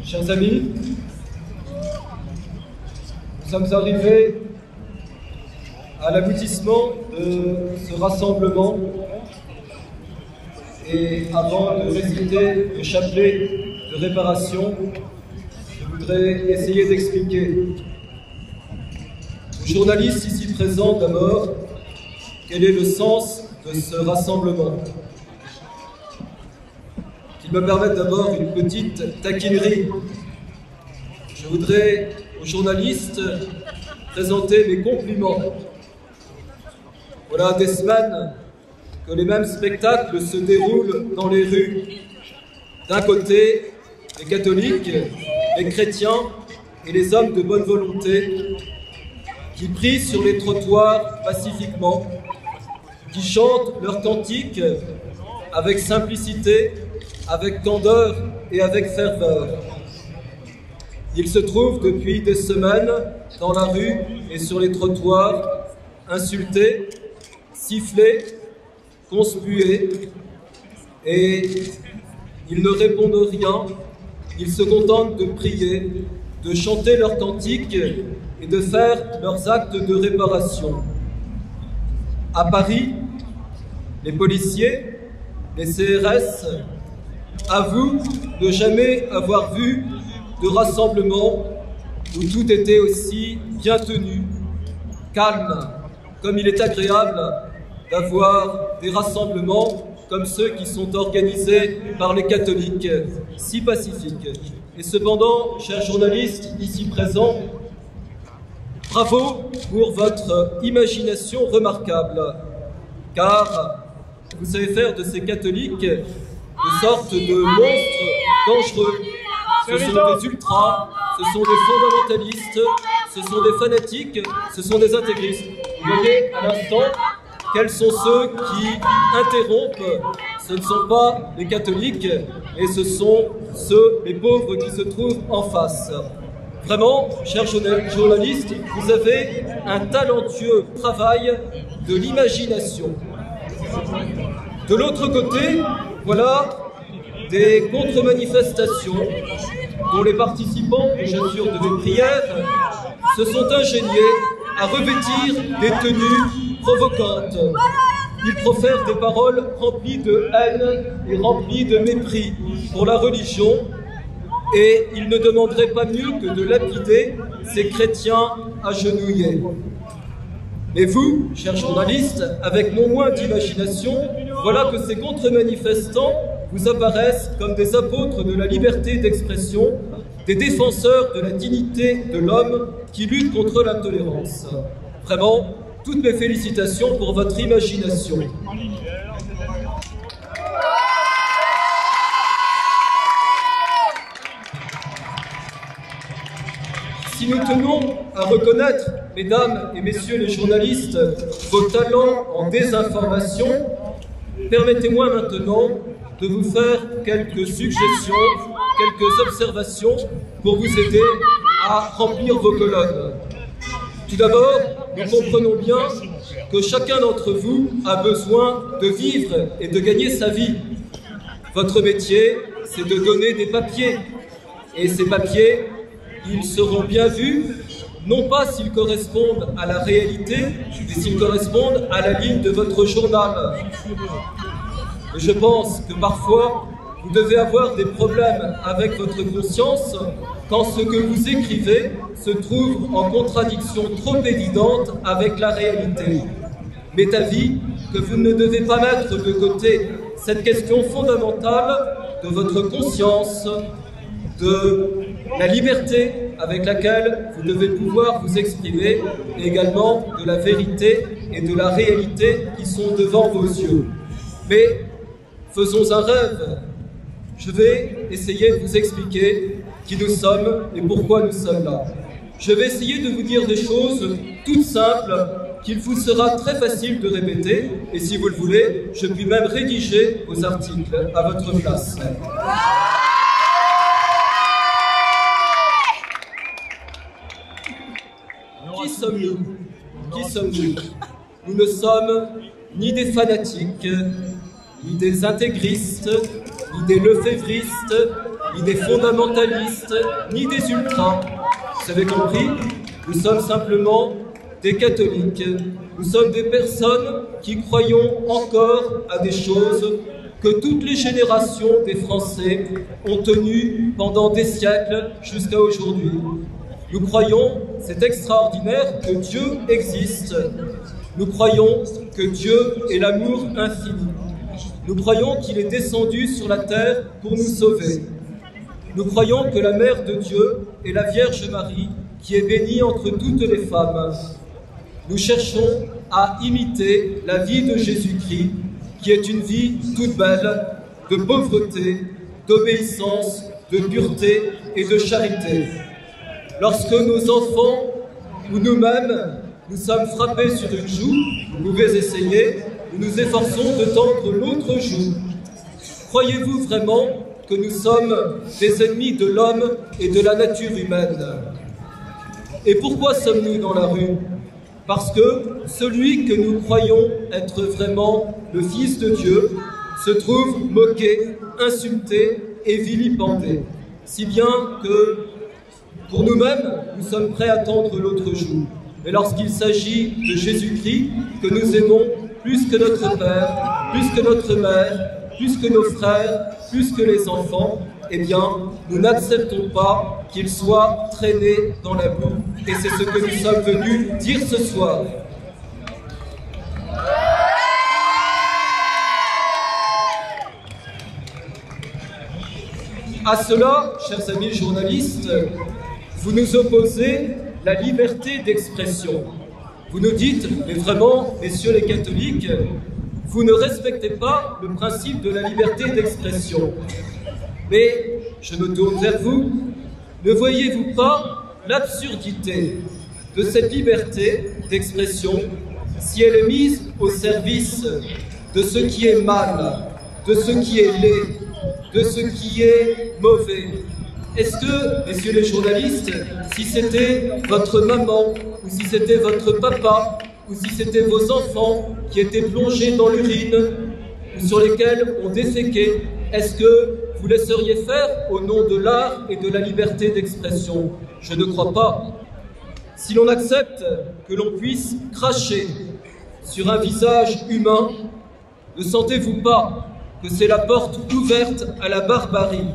Chers amis, nous sommes arrivés à l'aboutissement de ce rassemblement et avant de réciter le chapelet de réparation, je voudrais essayer d'expliquer aux journalistes ici présents d'abord quel est le sens de ce rassemblement. Qu'il me permette d'abord une petite taquinerie. Je voudrais aux journalistes présenter mes compliments. Voilà des semaines que les mêmes spectacles se déroulent dans les rues. D'un côté, les catholiques, les chrétiens et les hommes de bonne volonté qui prient sur les trottoirs pacifiquement, qui chantent leurs cantiques avec simplicité, avec candeur et avec ferveur. Ils se trouvent depuis des semaines dans la rue et sur les trottoirs, insultés, sifflés, conspués, et ils ne répondent rien, ils se contentent de prier, de chanter leurs cantiques et de faire leurs actes de réparation. À Paris, les policiers, les CRS, avouent ne jamais avoir vu de rassemblement où tout était aussi bien tenu, calme, comme il est agréable d'avoir des rassemblements comme ceux qui sont organisés par les catholiques, si pacifiques. Et cependant, chers journalistes ici présents, bravo pour votre imagination remarquable, car vous savez faire de ces catholiques de sorte de monstres dangereux. Ce sont des ultras, ce sont des fondamentalistes, ce sont des fanatiques, ce sont des intégristes. Vous voyez à l'instant quels sont ceux qui interrompent. Ce ne sont pas les catholiques, et ce sont ceux, les pauvres, qui se trouvent en face. Vraiment, chers journalistes, vous avez un talentueux travail de l'imagination. De l'autre côté, voilà des contre-manifestations dont les participants, et j'assure de mes prières, se sont ingéniés à revêtir des tenues provocantes. Ils profèrent des paroles remplies de haine et remplies de mépris pour la religion, et ils ne demanderaient pas mieux que de lapider ces chrétiens agenouillés. Mais vous, chers journalistes, avec non moins d'imagination, voilà que ces contre-manifestants vous apparaissent comme des apôtres de la liberté d'expression, des défenseurs de la dignité de l'homme qui luttent contre l'intolérance. Vraiment, toutes mes félicitations pour votre imagination. Si nous tenons à reconnaître, mesdames et messieurs les journalistes, vos talents en désinformation, permettez-moi maintenant de vous faire quelques suggestions, quelques observations pour vous aider à remplir vos colonnes. Tout d'abord, nous comprenons bien que chacun d'entre vous a besoin de vivre et de gagner sa vie. Votre métier, c'est de donner des papiers. Et ces papiers, ils seront bien vus, non pas s'ils correspondent à la réalité, mais s'ils correspondent à la ligne de votre journal. Et je pense que parfois, vous devez avoir des problèmes avec votre conscience quand ce que vous écrivez se trouve en contradiction trop évidente avec la réalité. M'est avis que vous ne devez pas mettre de côté cette question fondamentale de votre conscience, de la liberté avec laquelle vous devez pouvoir vous exprimer, et également de la vérité et de la réalité qui sont devant vos yeux. Mais faisons un rêve. Je vais essayer de vous expliquer qui nous sommes et pourquoi nous sommes là. Je vais essayer de vous dire des choses toutes simples qu'il vous sera très facile de répéter, et si vous le voulez, je puis même rédiger vos articles à votre place. Qui sommes-nous? Qui sommes-nous? Nous ne sommes ni des fanatiques, ni des intégristes, ni des lefévristes, ni des fondamentalistes, ni des ultras. Vous avez compris? Nous sommes simplement des catholiques. Nous sommes des personnes qui croyons encore à des choses que toutes les générations des Français ont tenues pendant des siècles jusqu'à aujourd'hui. Nous croyons, c'est extraordinaire, que Dieu existe. Nous croyons que Dieu est l'amour infini. Nous croyons qu'il est descendu sur la terre pour nous sauver. Nous croyons que la mère de Dieu est la Vierge Marie, qui est bénie entre toutes les femmes. Nous cherchons à imiter la vie de Jésus-Christ, qui est une vie toute belle, de pauvreté, d'obéissance, de pureté et de charité. Lorsque nos enfants ou nous-mêmes nous sommes frappés sur une joue, vous pouvez essayer, nous nous efforçons de tendre l'autre joue. Croyez-vous vraiment que nous sommes des ennemis de l'homme et de la nature humaine? Et pourquoi sommes-nous dans la rue? Parce que celui que nous croyons être vraiment le Fils de Dieu se trouve moqué, insulté et vilipendé, si bien que pour nous-mêmes, nous sommes prêts à tendre l'autre joue. Mais lorsqu'il s'agit de Jésus-Christ, que nous aimons plus que notre Père, plus que notre Mère, plus que nos frères, plus que les enfants, eh bien, nous n'acceptons pas qu'il soit traîné dans la boue. Et c'est ce que nous sommes venus dire ce soir. À cela, chers amis journalistes, vous nous opposez la liberté d'expression. Vous nous dites, mais vraiment, messieurs les catholiques, vous ne respectez pas le principe de la liberté d'expression. Mais je me tourne vers vous, ne voyez-vous pas l'absurdité de cette liberté d'expression si elle est mise au service de ce qui est mal, de ce qui est laid, de ce qui est mauvais? Est-ce que, messieurs les journalistes, si c'était votre maman, ou si c'était votre papa, ou si c'était vos enfants qui étaient plongés dans l'urine, ou sur lesquels on déféquait, est-ce que vous laisseriez faire au nom de l'art et de la liberté d'expression? Je ne crois pas. Si l'on accepte que l'on puisse cracher sur un visage humain, ne sentez-vous pas que c'est la porte ouverte à la barbarie?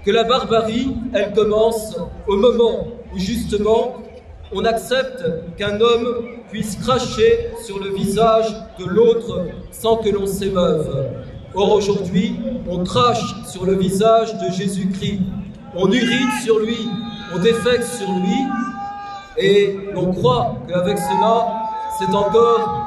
Que la barbarie, elle commence au moment où justement on accepte qu'un homme puisse cracher sur le visage de l'autre sans que l'on s'émeuve. Or aujourd'hui, on crache sur le visage de Jésus-Christ, on urine sur lui, on défèque sur lui, et l'on croit qu'avec cela, c'est encore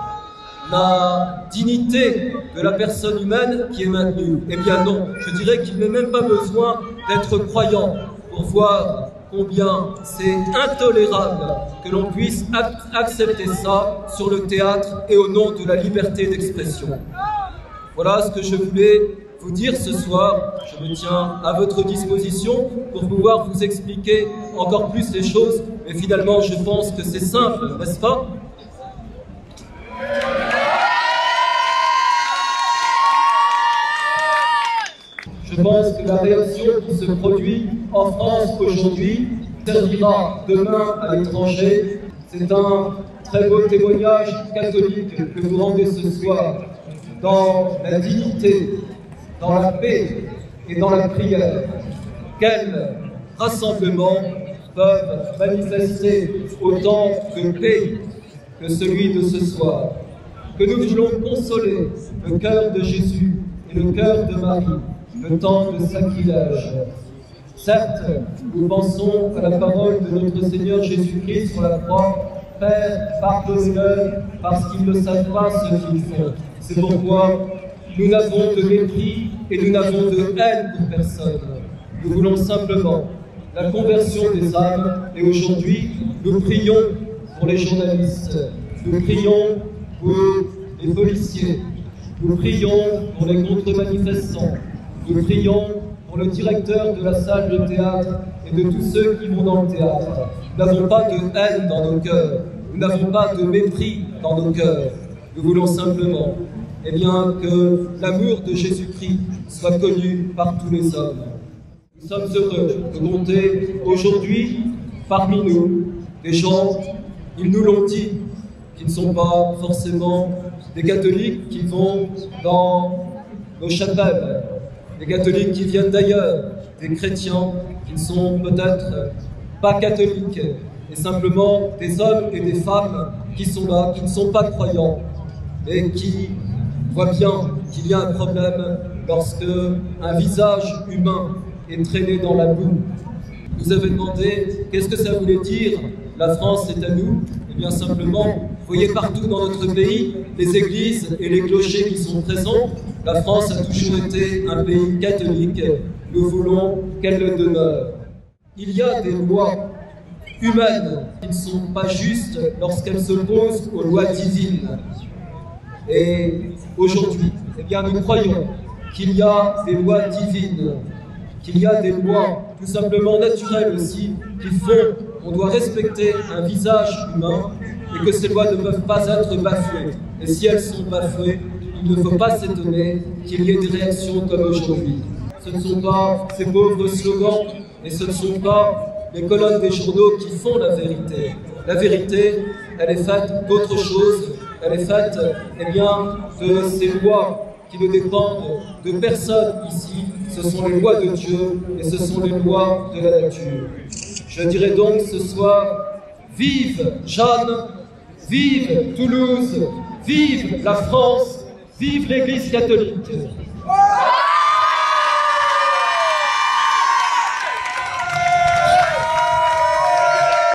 la dignité de la personne humaine qui est maintenue. Eh bien non, je dirais qu'il n'est même pas besoin d'être croyant pour voir combien c'est intolérable que l'on puisse accepter ça sur le théâtre et au nom de la liberté d'expression. Voilà ce que je voulais vous dire ce soir. Je me tiens à votre disposition pour pouvoir vous expliquer encore plus les choses, mais finalement je pense que c'est simple, n'est-ce pas ? Je pense que la réaction qui se produit en France aujourd'hui servira demain à l'étranger. C'est un très beau témoignage catholique que vous rendez ce soir dans la dignité, dans la paix et dans la prière. Quels rassemblements peuvent manifester autant de paix que celui de ce soir? Que nous voulons consoler le cœur de Jésus et le cœur de Marie, le temps de sacrilège. Certes, nous pensons à la parole de notre Seigneur Jésus-Christ sur la croix. Père, pardonne-leur parce qu'ils ne savent pas ce qu'ils font. C'est pourquoi nous n'avons de mépris et nous n'avons de haine pour personne. Nous voulons simplement la conversion des âmes et aujourd'hui, nous prions pour les journalistes, nous prions pour les policiers, nous prions pour les contre-manifestants, nous prions pour le directeur de la salle de théâtre et de tous ceux qui vont dans le théâtre. Nous n'avons pas de haine dans nos cœurs, nous n'avons pas de mépris dans nos cœurs. Nous voulons simplement que l'amour de Jésus-Christ soit connu par tous les hommes. Nous sommes heureux de compter aujourd'hui parmi nous des gens, ils nous l'ont dit, qui ne sont pas forcément des catholiques qui vont dans nos chapelles, des catholiques qui viennent d'ailleurs, des chrétiens qui ne sont peut-être pas catholiques, et simplement des hommes et des femmes qui sont là, qui ne sont pas croyants, et qui voient bien qu'il y a un problème lorsque un visage humain est traîné dans la boue. Vous avez demandé qu'est-ce que ça voulait dire « La France est à nous ». Eh bien simplement, vous voyez partout dans notre pays les églises et les clochers qui sont présents. La France a toujours été un pays catholique. Nous voulons qu'elle le demeure. Il y a des lois humaines qui ne sont pas justes lorsqu'elles s'opposent aux lois divines. Et aujourd'hui, eh bien, nous croyons qu'il y a des lois divines, qu'il y a des lois tout simplement naturelles aussi, qui font qu'on doit respecter un visage humain et que ces lois ne peuvent pas être bafouées. Et si elles sont bafouées, il ne faut pas s'étonner qu'il y ait des réactions comme aujourd'hui. Ce ne sont pas ces pauvres slogans et ce ne sont pas les colonnes des journaux qui font la vérité. La vérité, elle est faite d'autre chose. Elle est faite, eh bien, de ces lois qui ne dépendent de personne ici. Ce sont les lois de Dieu et ce sont les lois de la nature. Je dirais donc ce soir, vive Jeanne, vive Toulouse, vive la France, vive l'Église catholique.